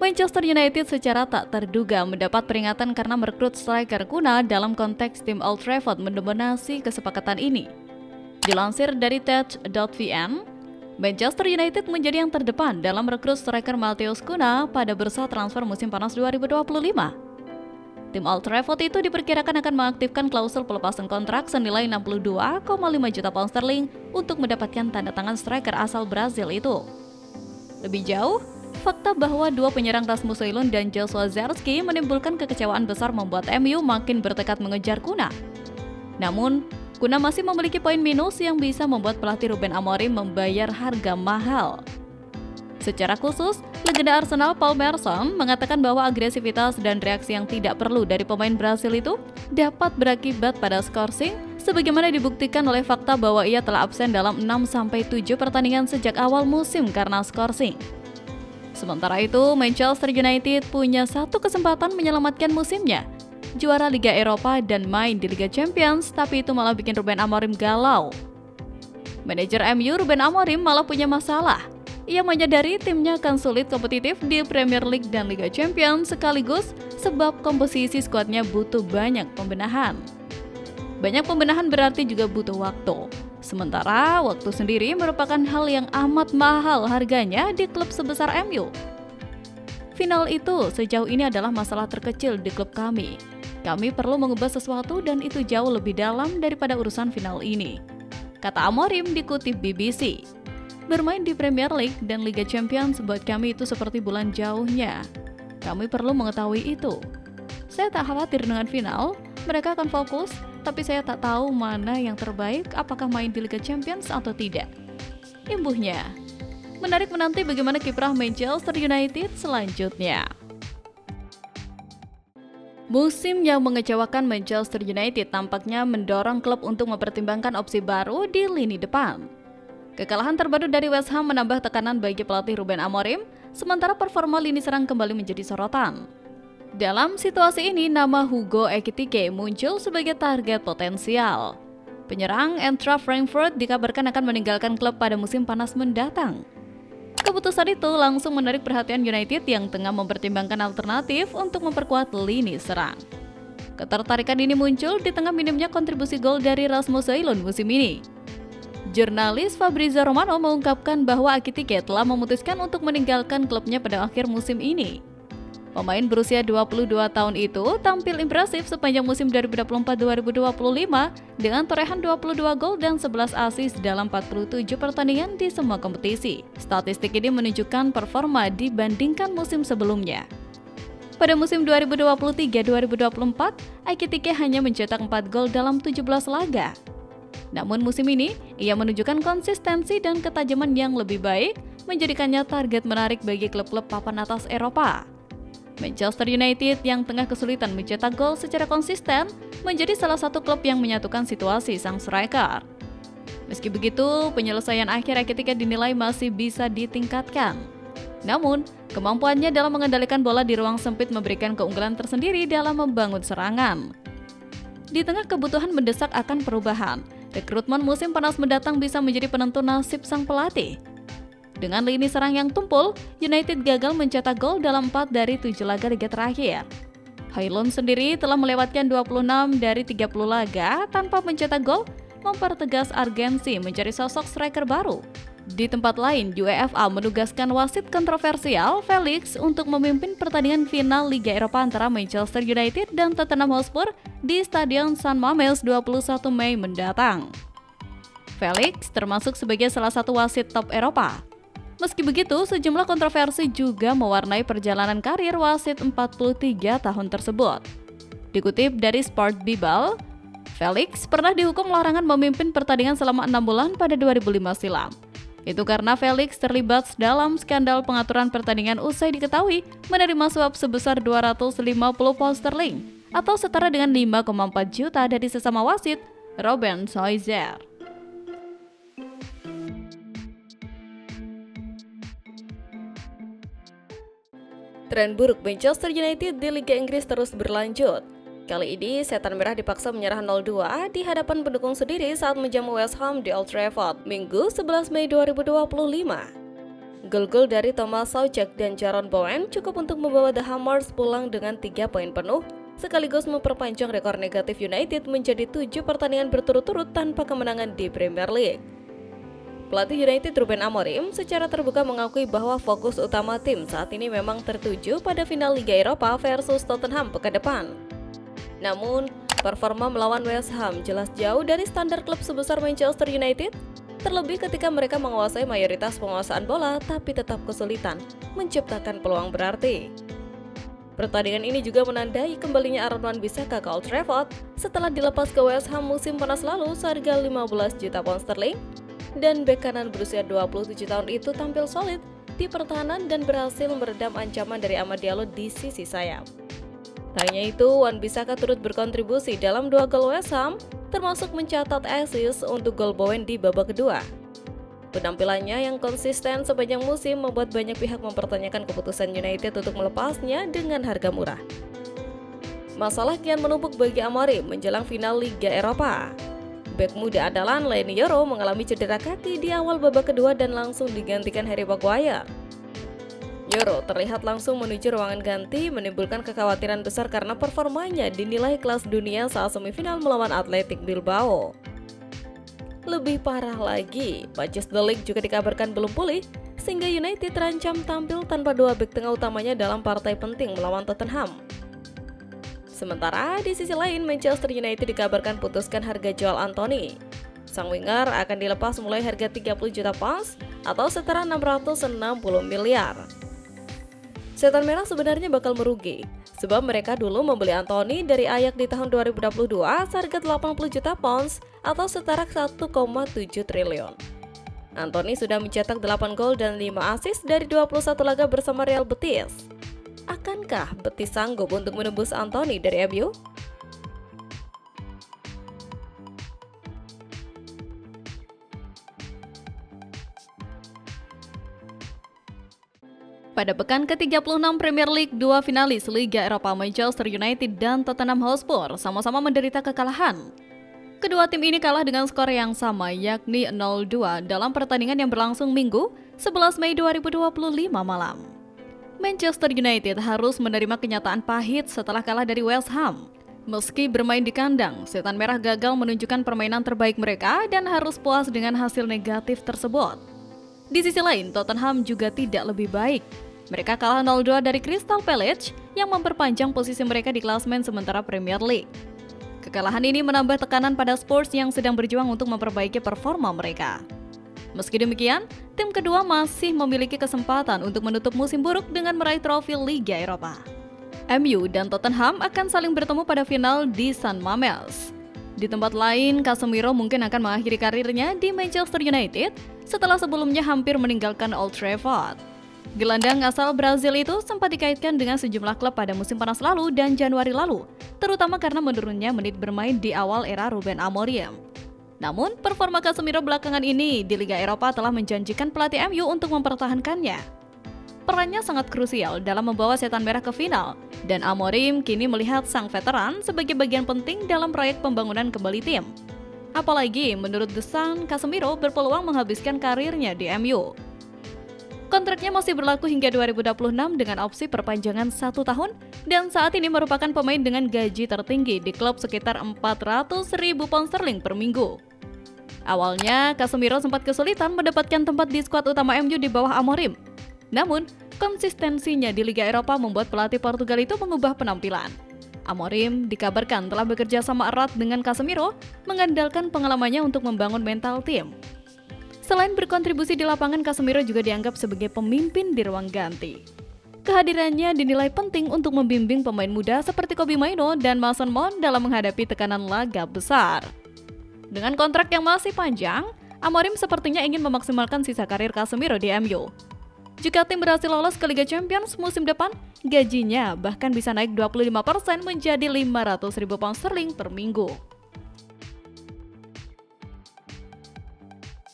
Manchester United secara tak terduga mendapat peringatan karena merekrut striker kuna dalam konteks tim Old Trafford mendominasi kesepakatan ini. Dilansir dari Touch.vn, Manchester United menjadi yang terdepan dalam merekrut striker Matheus Cunha pada bursa transfer musim panas 2025. Tim Old Trafford itu diperkirakan akan mengaktifkan klausul pelepasan kontrak senilai 62,5 juta pound sterling untuk mendapatkan tanda tangan striker asal Brazil itu. Lebih jauh, fakta bahwa dua penyerang Rasmus Højlund dan Joshua Zirkzee menimbulkan kekecewaan besar membuat MU makin bertekad mengejar Cunha. Namun, Cunha masih memiliki poin minus yang bisa membuat pelatih Ruben Amorim membayar harga mahal. Secara khusus, legenda Arsenal Paul Merson mengatakan bahwa agresivitas dan reaksi yang tidak perlu dari pemain Brasil itu dapat berakibat pada scoring, sebagaimana dibuktikan oleh fakta bahwa ia telah absen dalam 6-7 pertandingan sejak awal musim karena scoring. Sementara itu, Manchester United punya satu kesempatan menyelamatkan musimnya, juara Liga Eropa dan main di Liga Champions, tapi itu malah bikin Ruben Amorim galau. Manajer MU Ruben Amorim malah punya masalah. Ia menyadari timnya akan sulit kompetitif di Premier League dan Liga Champions sekaligus sebab komposisi skuadnya butuh banyak pembenahan. Banyak pembenahan berarti juga butuh waktu. Sementara waktu sendiri merupakan hal yang amat mahal harganya di klub sebesar MU. Final itu sejauh ini adalah masalah terkecil di klub kami. Kami perlu mengubah sesuatu dan itu jauh lebih dalam daripada urusan final ini, kata Amorim dikutip BBC. Bermain di Premier League dan Liga Champions buat kami itu seperti bulan jauhnya. Kami perlu mengetahui itu. Saya tak khawatir dengan final, mereka akan fokus, tapi saya tak tahu mana yang terbaik, apakah main di Liga Champions atau tidak. Imbuhnya. Menarik menanti bagaimana kiprah Manchester United selanjutnya. Musim yang mengecewakan Manchester United tampaknya mendorong klub untuk mempertimbangkan opsi baru di lini depan. Kekalahan terbaru dari West Ham menambah tekanan bagi pelatih Ruben Amorim, sementara performa lini serang kembali menjadi sorotan. Dalam situasi ini, nama Hugo Ekitike muncul sebagai target potensial. Penyerang Eintracht Frankfurt dikabarkan akan meninggalkan klub pada musim panas mendatang. Keputusan itu langsung menarik perhatian United yang tengah mempertimbangkan alternatif untuk memperkuat lini serang. Ketertarikan ini muncul di tengah minimnya kontribusi gol dari Rasmus Højlund musim ini. Jurnalis Fabrizio Romano mengungkapkan bahwa Ekitike telah memutuskan untuk meninggalkan klubnya pada akhir musim ini. Pemain berusia 22 tahun itu tampil impresif sepanjang musim 2024-2025 dengan torehan 22 gol dan 11 assist dalam 47 pertandingan di semua kompetisi. Statistik ini menunjukkan performa dibandingkan musim sebelumnya. Pada musim 2023-2024, Ekitike hanya mencetak 4 gol dalam 17 laga. Namun musim ini, ia menunjukkan konsistensi dan ketajaman yang lebih baik, menjadikannya target menarik bagi klub-klub papan atas Eropa. Manchester United yang tengah kesulitan mencetak gol secara konsisten menjadi salah satu klub yang menyatukan situasi sang striker. Meski begitu, penyelesaian akhir Ekitike dinilai masih bisa ditingkatkan. Namun, kemampuannya dalam mengendalikan bola di ruang sempit memberikan keunggulan tersendiri dalam membangun serangan. Di tengah kebutuhan mendesak akan perubahan, rekrutmen musim panas mendatang bisa menjadi penentu nasib sang pelatih. Dengan lini serang yang tumpul, United gagal mencetak gol dalam 4 dari 7 laga liga terakhir. Højlund sendiri telah melewatkan 26 dari 30 laga tanpa mencetak gol, mempertegas urgensi mencari sosok striker baru. Di tempat lain, UEFA menugaskan wasit kontroversial Felix untuk memimpin pertandingan final Liga Eropa antara Manchester United dan Tottenham Hotspur di Stadion San Mamés 21 Mei mendatang. Felix termasuk sebagai salah satu wasit top Eropa. Meski begitu, sejumlah kontroversi juga mewarnai perjalanan karir wasit 43 tahun tersebut. Dikutip dari Sport Bible, Felix pernah dihukum larangan memimpin pertandingan selama 6 bulan pada 2005 silam. Itu karena Felix terlibat dalam skandal pengaturan pertandingan usai diketahui menerima suap sebesar 250 pound sterling atau setara dengan 5,4 juta dari sesama wasit, Robin Soizer. Tren buruk Manchester United di Liga Inggris terus berlanjut. Kali ini, Setan Merah dipaksa menyerah 0-2 di hadapan pendukung sendiri saat menjamu West Ham di Old Trafford, Minggu 11 Mei 2025. Gol-gol dari Thomas Soucek dan Jarrod Bowen cukup untuk membawa The Hammers pulang dengan 3 poin penuh, sekaligus memperpanjang rekor negatif United menjadi 7 pertandingan berturut-turut tanpa kemenangan di Premier League. Pelatih United Ruben Amorim secara terbuka mengakui bahwa fokus utama tim saat ini memang tertuju pada final Liga Eropa versus Tottenham pekan depan. Namun, performa melawan West Ham jelas jauh dari standar klub sebesar Manchester United, terlebih ketika mereka menguasai mayoritas penguasaan bola tapi tetap kesulitan menciptakan peluang berarti. Pertandingan ini juga menandai kembalinya Aaron Wan-Bissaka ke Old Trafford setelah dilepas ke West Ham musim panas lalu seharga 15 juta pound sterling, dan bek kanan berusia 27 tahun itu tampil solid di pertahanan dan berhasil meredam ancaman dari Amad Diallo di sisi sayap. Tak hanya itu, Wan-Bissaka turut berkontribusi dalam 2 gol West Ham, termasuk mencatat assist untuk gol Bowen di babak kedua. Penampilannya yang konsisten sepanjang musim membuat banyak pihak mempertanyakan keputusan United untuk melepasnya dengan harga murah. Masalah kian menumpuk bagi Amorim menjelang final Liga Eropa. Bek muda andalan Leny Yoro mengalami cedera kaki di awal babak kedua dan langsung digantikan Harry Maguire. Yoro terlihat langsung menuju ruangan ganti, menimbulkan kekhawatiran besar karena performanya dinilai kelas dunia saat semifinal melawan Athletic Bilbao. Lebih parah lagi, Matthijs de Ligt juga dikabarkan belum pulih, sehingga United terancam tampil tanpa 2 bek tengah utamanya dalam partai penting melawan Tottenham. Sementara di sisi lain, Manchester United dikabarkan putuskan harga jual Anthony. Sang winger akan dilepas mulai harga 30 juta pounds atau setara 660 miliar. Setan Merah sebenarnya bakal merugi, sebab mereka dulu membeli Anthony dari Ajax di tahun 2022 seharga 80 juta pounds atau setara 1,7 triliun. Anthony sudah mencetak 8 gol dan 5 assist dari 21 laga bersama Real Betis. Akankah Betis sanggup untuk menembus Anthony dari MU? Pada pekan ke-36 Premier League, 2 finalis Liga Eropa Manchester United dan Tottenham Hotspur sama-sama menderita kekalahan. Kedua tim ini kalah dengan skor yang sama, yakni 0-2 dalam pertandingan yang berlangsung Minggu, 11 Mei 2025 malam. Manchester United harus menerima kenyataan pahit setelah kalah dari West Ham. Meski bermain di kandang, Setan Merah gagal menunjukkan permainan terbaik mereka dan harus puas dengan hasil negatif tersebut. Di sisi lain, Tottenham juga tidak lebih baik. Mereka kalah 0-2 dari Crystal Palace yang memperpanjang posisi mereka di klasemen sementara Premier League. Kekalahan ini menambah tekanan pada Spurs yang sedang berjuang untuk memperbaiki performa mereka. Meski demikian, tim kedua masih memiliki kesempatan untuk menutup musim buruk dengan meraih trofi Liga Eropa. MU dan Tottenham akan saling bertemu pada final di San Mamés. Di tempat lain, Casemiro mungkin akan mengakhiri karirnya di Manchester United setelah sebelumnya hampir meninggalkan Old Trafford. Gelandang asal Brazil itu sempat dikaitkan dengan sejumlah klub pada musim panas lalu dan Januari lalu, terutama karena menurunnya menit bermain di awal era Ruben Amorim. Namun, performa Casemiro belakangan ini di Liga Eropa telah menjanjikan pelatih MU untuk mempertahankannya. Perannya sangat krusial dalam membawa Setan Merah ke final, dan Amorim kini melihat sang veteran sebagai bagian penting dalam proyek pembangunan kembali tim. Apalagi menurut The Sun, Casemiro berpeluang menghabiskan karirnya di MU. Kontraknya masih berlaku hingga 2026 dengan opsi perpanjangan 1 tahun, dan saat ini merupakan pemain dengan gaji tertinggi di klub sekitar 400.000 pound sterling per minggu. Awalnya, Casemiro sempat kesulitan mendapatkan tempat di skuad utama MU di bawah Amorim. Namun, konsistensinya di Liga Eropa membuat pelatih Portugal itu mengubah penampilan. Amorim dikabarkan telah bekerja sama erat dengan Casemiro, mengandalkan pengalamannya untuk membangun mental tim. Selain berkontribusi di lapangan, Casemiro juga dianggap sebagai pemimpin di ruang ganti. Kehadirannya dinilai penting untuk membimbing pemain muda seperti Kobbie Mainoo dan Mason Mount dalam menghadapi tekanan laga besar. Dengan kontrak yang masih panjang, Amorim sepertinya ingin memaksimalkan sisa karir Casemiro di MU. Jika tim berhasil lolos ke Liga Champions musim depan, gajinya bahkan bisa naik 25% menjadi 500.000 pound sterling per minggu.